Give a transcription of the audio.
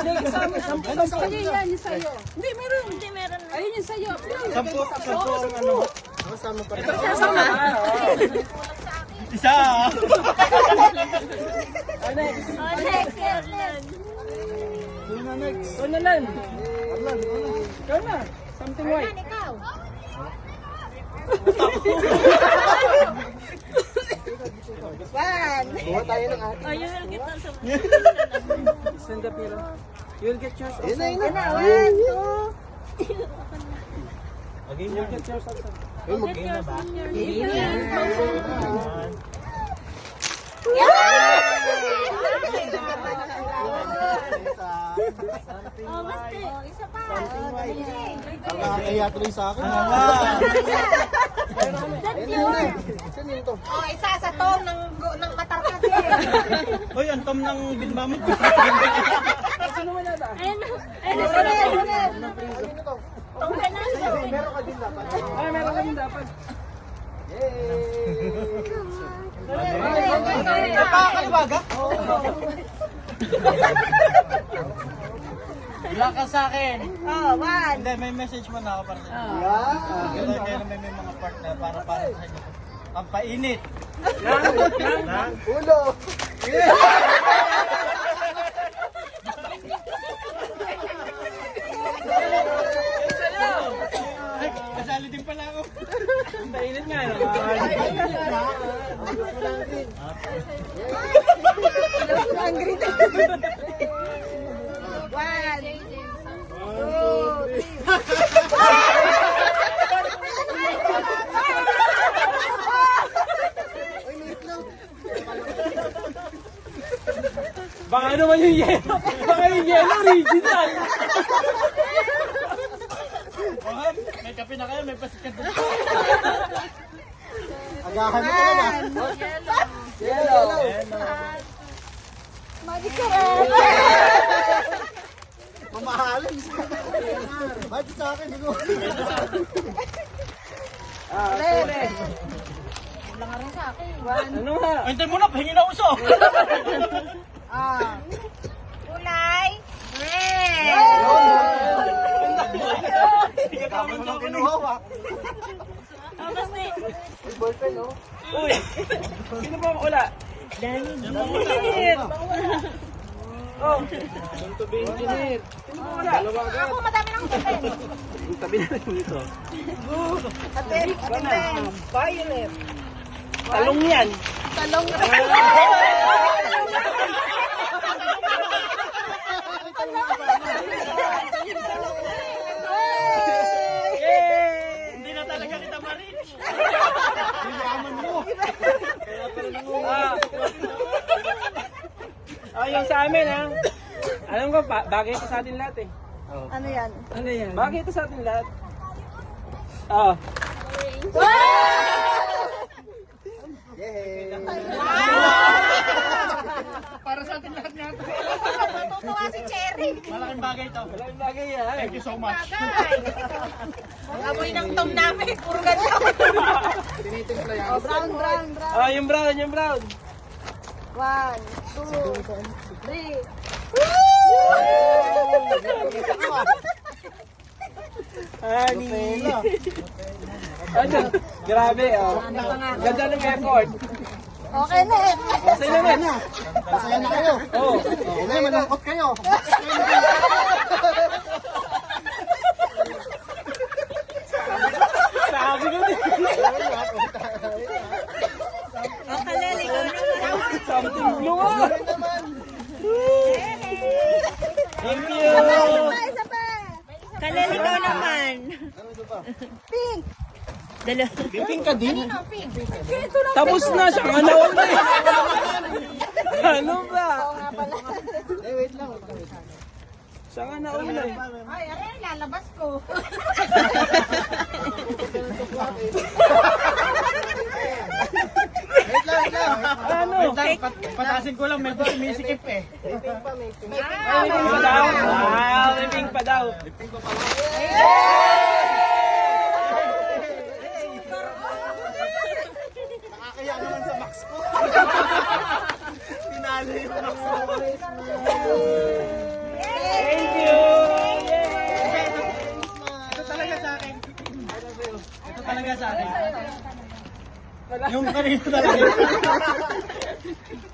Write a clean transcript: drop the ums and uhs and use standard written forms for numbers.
yan yung sa'yo. Hindi, meron. Ayun yung sa'yo. Sampo ang ano. Kasama pa rin. Isa! Next. Next. Ano lang? Ikaw na. Something white. Kuha tayo ng atin. Oh, you will get also. Stand up here. You'll get yours. Yun na, yun na. You'll get yours also. Get yours on your Oh, basta. Isa pa. Nakakaya tuloy sa akin. That's yours. Saan yun to? Oh, isa sa tom ng matarkad eh. Hoy, ang tom ng binbamit. Sino mo nata? Ayun. Ano to? Meron ka din dapat. Ay, meron ka din dapat. Nakakaliwaga? Wala ka sa akin. Oh, one. Hindi, may message mo na ako para sa inyo. Kaya naman may mga part na para sa inyo. Ang painit. Ulo! Ay, kasali din pala ako. Ang mainit nga. Angry na. One. Two. Baka naman yung yelo. Baka yung yelo original. Oh, may kape na kayo, may pasikat na. Agahan mo ka na. Yelo. Magic sarap. Mamahalin. Bakit sa akin? Red. Wala nga rin sa akin. Ano nga? Hintay mo na, pahingi na uso. Kulay. Red. Tama mo lang kinuha ha. Oh, basta. Boyfriend oh. Uy. Sino ba wala? Oh. Don't to be engineer. Sino ba wala? Ako madami ng kapit. Tabi na rin dito. Kapit. Violet. Talong yan. Talong. Hindi na talaga kita ma-reach. Yung sa amin ha. Alam ko, bagay ito sa atin lahat eh. Ano yan? Ano yan? Bagay ito sa atin lahat. Ah. Yay! Para sa atin lahat nga ito. Natutuwa si Cherry. Malaking bagay ito. Malaking bagay yan. Thank you so much. Ang amoy ng tom namin. Puro ganito. Tinitimpla yan. Oh, brown, brown, brown. Ah, yung brown, yung brown. 1, 2, 3. Honey. Ano? Grabe, oh. Ganda ng effort. Okay na eh. Masaya naman. Masaya na kayo. Oo. Hindi, malungkot kayo. Sabi ko din. Oh, kaleli ko naman. Something blue. Thank you. Isa pa. Kaleli ko naman. Pink. Dalawa. Piping ka din? Tapos na siya. Ano ba? Ano ba? Eh, wait lang. Siya nga nauna eh. Ay, aray, lalabas ko. Wait lang. Ano? Wait lang, patasin ko lang, medyo sumisikip eh. Piping pa, may pink. May pink pa daw. Wow, may pink pa daw. Nakakaya naman sa max ko. Pinalo yung max ko. talaga sa akin. Yung kanina talaga.